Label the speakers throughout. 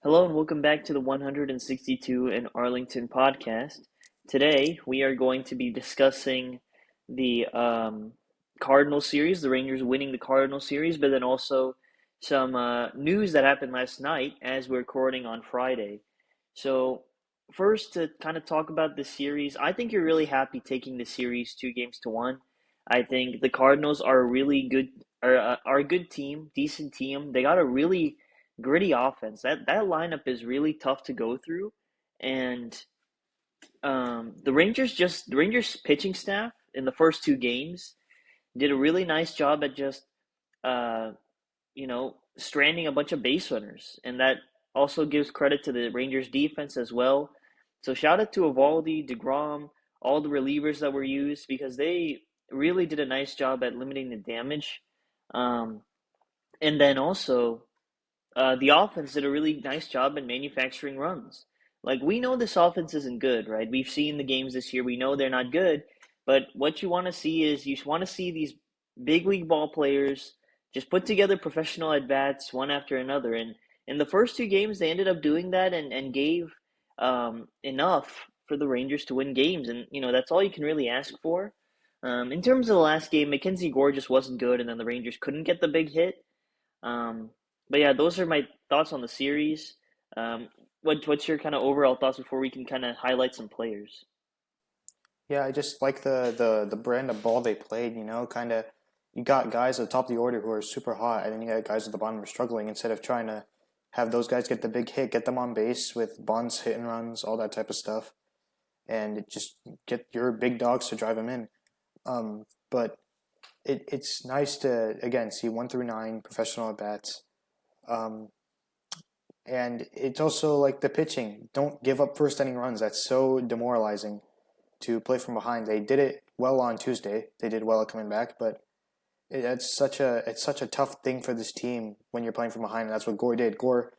Speaker 1: Hello and welcome back to the 162 in Arlington podcast. Today we are going to be discussing the Cardinal series, the Rangers winning the Cardinal series, but then also some news that happened last night as we're recording on Friday. So, first to kind of talk about the series, I think you're really happy taking the series 2 games to 1. I think the Cardinals are a really good, are a good team, decent team. They got a really gritty offense. That lineup is really tough to go through, and the Rangers pitching staff in the first 2 games did a really nice job at just uh, stranding a bunch of base runners, and that also gives credit to the Rangers defense as well. So shout out to Evaldi, DeGrom, all the relievers that were used because they really did a nice job at limiting the damage. Um, and then also the offense did a really nice job in manufacturing runs. Like, we know this offense isn't good, right? We've seen the games this year. We know they're not good. But what you want to see is you want to see these big league ball players just put together professional at bats one after another. And in the first 2 games, they ended up doing that and gave enough for the Rangers to win games. And, that's all you can really ask for. In terms of the last game, Mackenzie Gore just wasn't good, and then the Rangers couldn't get the big hit. Um, but yeah, those are my thoughts on the series. What's your kind of overall thoughts before we can kind of highlight some players?
Speaker 2: Yeah, I just like the brand of ball they played, kind of you got guys at the top of the order who are super hot, and then you got guys at the bottom who are struggling instead of trying to have those guys get the big hit, get them on base with bunts, hit and runs, all that type of stuff, and just get your big dogs to drive them in. But it's nice to, again, see 1 through 9 professional at bats. Um, and it's also like the pitching. Don't give up first inning runs. That's so demoralizing to play from behind. They did it well on Tuesday. They did well at coming back, but it's such a tough thing for this team when you're playing from behind, and that's what Gore did. Gore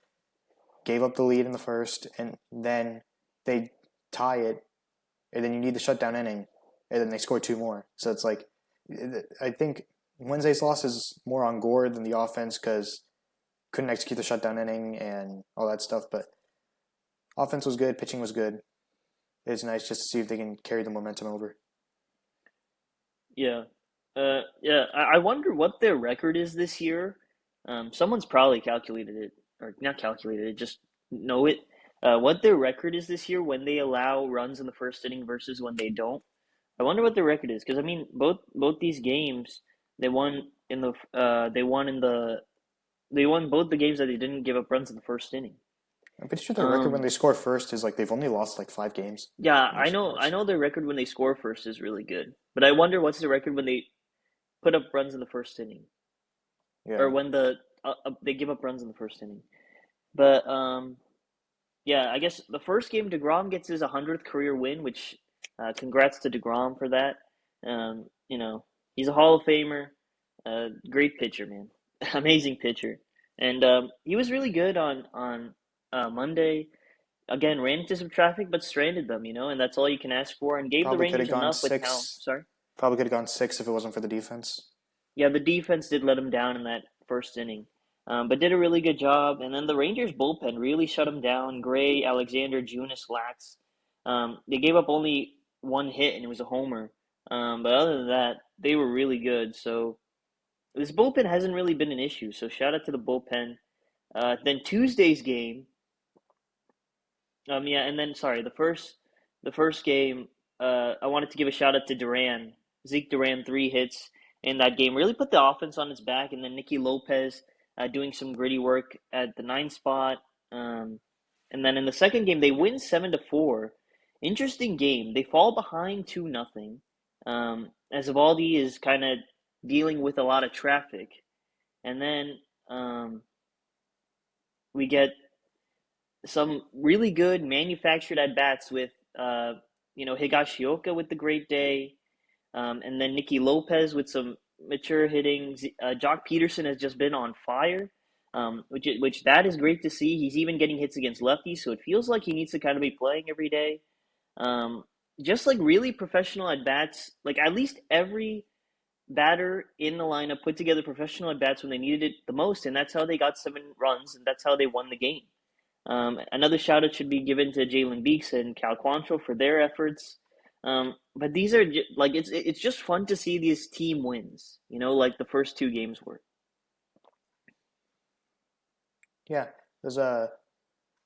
Speaker 2: gave up the lead in the first, and then they tie it, and then you need the shutdown inning, and then they score 2 more. So it's like I think Wednesday's loss is more on Gore than the offense because couldn't execute the shutdown inning and all that stuff. But offense was good, pitching was good. It's nice just to see if they can carry the momentum over.
Speaker 1: Yeah, yeah. I wonder what their record is this year. Someone's probably calculated it, or not calculated it, just know it. What their record is this year when they allow runs in the first inning versus when they don't. I wonder what their record is because I mean both these games they won in the they won both the games that they didn't give up runs in the first inning.
Speaker 2: I'm pretty sure their record when
Speaker 1: Um,
Speaker 2: they score first is like they've only lost like 5 games
Speaker 1: yeah,
Speaker 2: when they score
Speaker 1: I
Speaker 2: first.
Speaker 1: know their record when they score first is really good, but I wonder what's the record when they put up runs in the first inning, or
Speaker 2: Yeah,
Speaker 1: when they give up runs in the first inning. But yeah, I guess the first game Degrom gets his 100th career win, which congrats to Degrom for that. He's a Hall of Famer, great pitcher, man, amazing pitcher, and he was really good on Monday. Again, ran into some traffic, but stranded them, and that's all you can ask for, and gave the
Speaker 2: probably could have
Speaker 1: Rangers
Speaker 2: gone
Speaker 1: enough with how.
Speaker 2: six.
Speaker 1: Sorry.
Speaker 2: Probably could have gone six if it wasn't for the defense.
Speaker 1: Yeah, the defense did let him down in that first inning, but did a really good job. And then the Rangers bullpen really shut him down. Gray, Alexander, Junis, Lax. They gave up only 1 hit, and it was a homer. But other than that, they were really good. So this bullpen hasn't really been an issue. So shout out to the bullpen. Then Tuesday's game. Yeah, and then sorry, the first game. I wanted to give a shout out to Duran. Zeke Duran, 3 hits in that game, really put the offense on his back, and then Nicky Lopez doing some gritty work at the 9 spot. Um, and then in the second game, they win 7-4. Interesting game. They fall behind 2-0. As Evaldi is kind of dealing with a lot of traffic, and then we get some really good manufactured at bats with Higashioka with the great day, and then Nicky Lopez with some mature hitting. Jock Peterson has just been on fire, which that is great to see. He's even getting hits against lefties, so it feels like he needs to kind of be playing every day. Um, just like really professional at bats, like at least every batter in the lineup put together professional at bats when they needed it the most, and that's how they got 7 runs, and that's how they won the game. Another shout out should be given to Jalen Beeks and Cal Quantrill for their efforts. But these are like it's just fun to see these team wins, like the first two games were.
Speaker 2: Yeah, there's a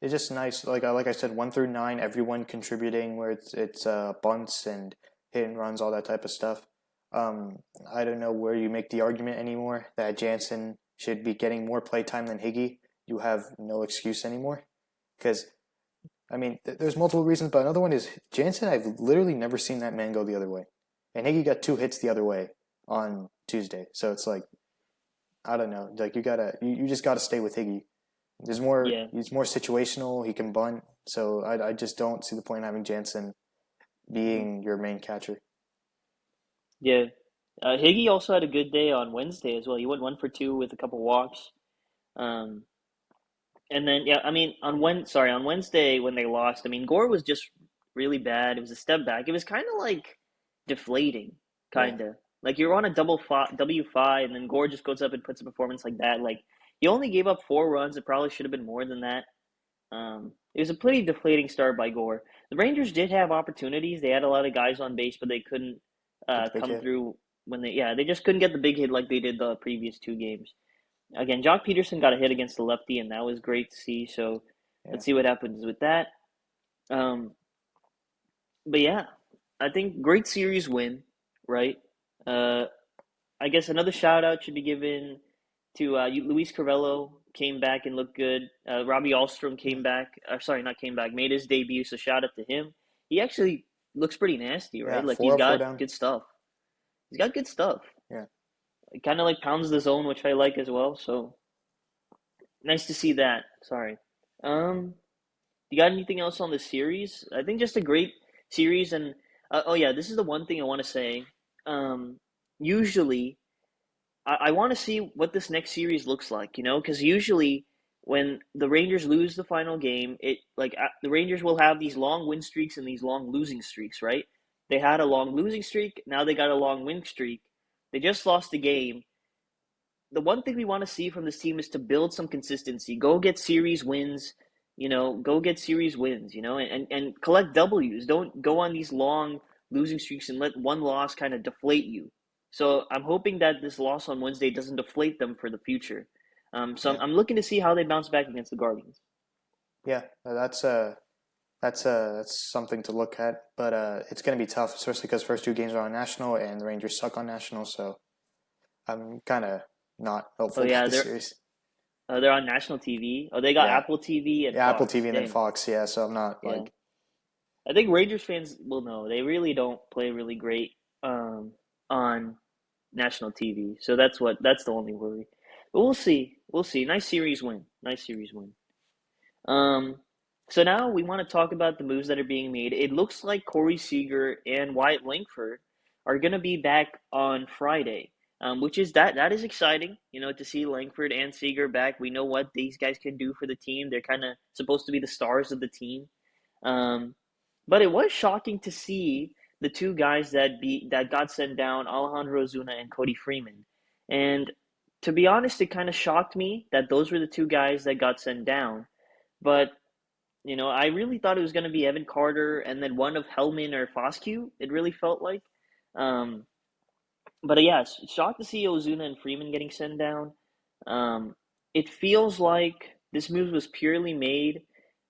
Speaker 2: it's just nice. Like I said, 1 through 9, everyone contributing where it's bunts and hit and runs, all that type of stuff. Um, I don't know where you make the argument anymore that Jansen should be getting more play time than Higgy. You have no excuse anymore because I mean there's multiple reasons, but another one is Jansen. I've literally never seen that man go the other way, and Higgy got 2 hits the other way on Tuesday. So it's like I don't know, like you just gotta stay with Higgy.
Speaker 1: Yeah,
Speaker 2: He's more situational. He can bunt, so I just don't see the point in having Jansen
Speaker 1: hmm
Speaker 2: being your main catcher.
Speaker 1: yeah. Higgy also had a good day on Wednesday as well. He went 1 for 2 with a couple walks. Um, And then yeah, I mean on Wednesday when they lost, I mean Gore was just really bad. It was a step back. It was kind of like deflating,
Speaker 2: Yeah,
Speaker 1: kind of. Like you're on a W5 and then Gore just goes up and puts a performance like that. Like he only gave up 4 runs. It probably should have been more than that. It was a pretty deflating start by Gore. The Rangers did have opportunities. They had a lot of guys on base, but they couldn't
Speaker 2: get the big
Speaker 1: come
Speaker 2: hit.
Speaker 1: through they just couldn't get the big hit like they did the previous two games. Again, Jock Peterson got a hit against the lefty, and that was great to see. So
Speaker 2: Yeah,
Speaker 1: let's see what happens with that. Um, but yeah, I think great series win, right? Uh, I guess another shout out should be given to Luis Carvello came back and looked good. Robbie Alstrom
Speaker 2: yeah,
Speaker 1: came back. Sorry, not came back. Made his debut. So shout out to him. He actually looks pretty nasty, right?
Speaker 2: yeah.
Speaker 1: Like
Speaker 2: Four
Speaker 1: he's
Speaker 2: up, four
Speaker 1: got
Speaker 2: down.
Speaker 1: good stuff. He's got good stuff.
Speaker 2: Yeah,
Speaker 1: Kind of like pounds the zone, which I like as well. So nice to see that. Sorry. Um, You got anything else on the series? I think just a great series, and oh yeah, this is the one thing I want to say. Usually, I want to see what this next series looks like, because usually when the Rangers lose the final game, the Rangers will have these long win streaks and these long losing streaks, right? They had a long losing streak, now they got a long win streak. They just lost a game. The one thing we want to see from this team is to build some consistency. Go get series wins, and collect W's. Don't go on these long losing streaks and let one loss kind of deflate you. So I'm hoping that this loss on Wednesday doesn't deflate them for the future. So I'm,
Speaker 2: yeah,
Speaker 1: I'm looking to see how they bounce back against the Guardians.
Speaker 2: yeah. That's something to look at, but it's gonna be tough, especially because first 2 games are on national and the Rangers suck on national. So I'm kind of not
Speaker 1: Oh
Speaker 2: hopeful about
Speaker 1: yeah,
Speaker 2: this
Speaker 1: they're
Speaker 2: series.
Speaker 1: they're on national TV. Oh, they got
Speaker 2: Yeah,
Speaker 1: Apple TV and
Speaker 2: yeah. Apple
Speaker 1: Fox.
Speaker 2: TV and then
Speaker 1: Dang.
Speaker 2: Fox. Yeah, so I'm not
Speaker 1: Yeah.
Speaker 2: like
Speaker 1: I think Rangers fans will know they really don't play really great um, on national TV. So that's the only worry. But we'll see. We'll see. Nice series win. Nice series win. Um, so now we want to talk about the moves that are being made. It looks like Corey Seager and Wyatt Langford are going to be back on Friday, which is that is exciting. To see Langford and Seager back. We know what these guys can do for the team. They're kind of supposed to be the stars of the team. Um, but it was shocking to see the two guys that got sent down, Alejandro Zuna and Cody Freeman. And to be honest, it kind of shocked me that those were the two guys that got sent down. But I really thought it was going to be Evan Carter and then one of Hellman or Foscue. It really felt like. Um, but yeah, shocked to see Ozuna and Freeman getting sent down. Um, it feels like this move was purely made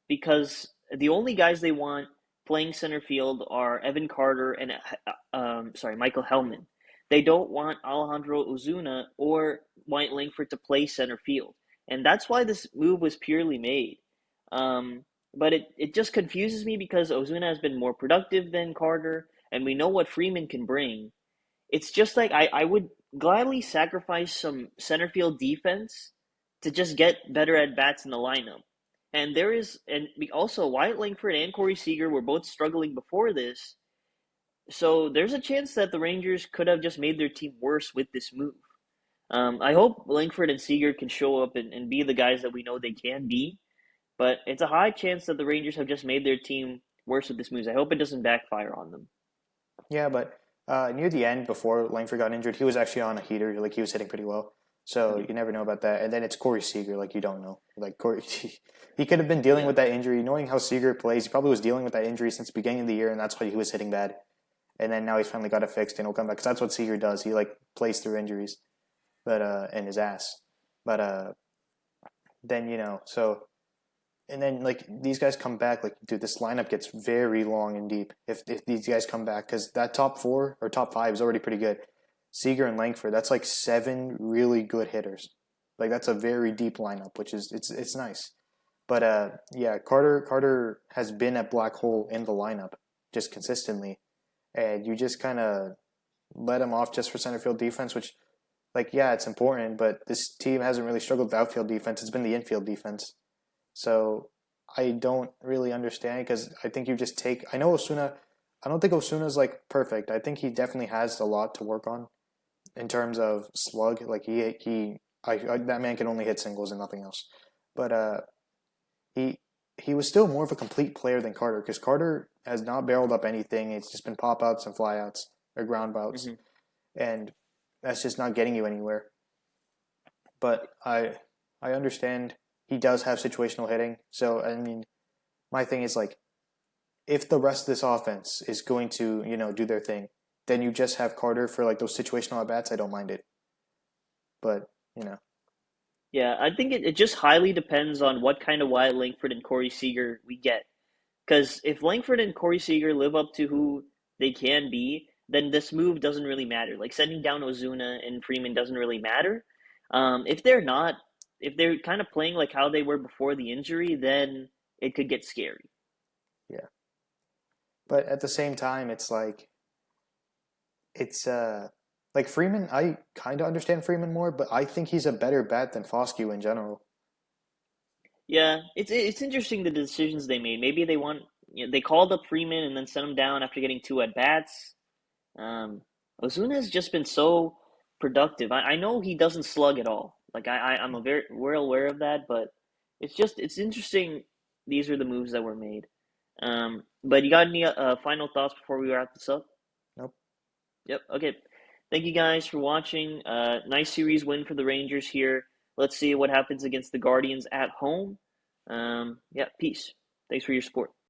Speaker 1: because the only guys they want playing center field are Evan Carter and Michael Hellman. They don't want Alejandro Ozuna or White Langford to play center field, and that's why this move was purely made. But it just confuses me because Ozuna has been more productive than Carter, and we know what Freeman can bring. It's just like I would gladly sacrifice some center field defense to just get better at bats in the lineup. And also Wyatt Langford and Corey Seager were both struggling before this, so there's a chance that the Rangers could have just made their team worse with this move. I hope Langford and Seager can show up and be the guys that we know they can be, but it's a high chance that the Rangers have just made their team worse with this move. I hope it doesn't backfire on them.
Speaker 2: yeah. But near the end, before Langford got injured, he was actually on a heater. Like he was hitting pretty well. So
Speaker 1: Okay.
Speaker 2: you never know about that. And then it's Corey Seager, like you don't know. Like Corey, he could have been dealing
Speaker 1: Yeah.
Speaker 2: with that injury, knowing how Seager plays. He probably was dealing with that injury since the beginning of the year, and that's why he was hitting bad. And then now he's finally got it fixed, and he'll come back because that's what Seager does. He like plays through injuries, but in his ass. But then so and then like these guys come back, like dude, this lineup gets very long and deep if these guys come back because that top four or top five is already pretty good. Seager and Langford, that's like seven really good hitters. Like that's a very deep lineup, which is it's nice. But yeah, Carter has been a black hole in the lineup just consistently, and you just kind of let him off just for center field defense, which like yeah, it's important, but this team hasn't really struggled with outfield defense. It's been the infield defense. So I don't really understand because I think you just take. I know Osuna. I don't think Osuna's like perfect. I think he definitely has a lot to work on in terms of slug. Like that man can only hit singles and nothing else. But he he was still more of a complete player than Carter because Carter has not barreled up anything. It's just been pop outs and fly outs or ground outs,
Speaker 1: Hmm.
Speaker 2: and that's just not getting you anywhere. But I understand he does have situational hitting. So I mean, my thing is like if the rest of this offense is going to do their thing, then you just have Carter for like those situational at bats. I don't mind it, but you know,
Speaker 1: Yeah, I think it just highly depends on what kind of Wyatt Langford and Corey Seager we get. Because if Langford and Corey Seager live up to who they can be, then this move doesn't really matter. Like sending down Ozuna and Freeman doesn't really matter. If they're not, if they're kind of playing like how they were before the injury, then it could get scary.
Speaker 2: yeah. But at the same time, it's like Freeman. I kind of understand Freeman more, but I think he's a better bat than Foscue in general.
Speaker 1: Yeah, it's interesting the decisions they made. Maybe they called up Freeman and then sent him down after getting two at bats. Um, Ozuna has just been so productive. I know he doesn't slug at all. Like I'm a very well aware of that, but it's interesting. These are the moves that were made. But you got any final thoughts before we wrap this up?
Speaker 2: Nope.
Speaker 1: Yep. Okay. Thank you guys for watching. Nice series win for the Rangers here. Let's see what happens against the Guardians at home. Yeah. Peace. Thanks for your support.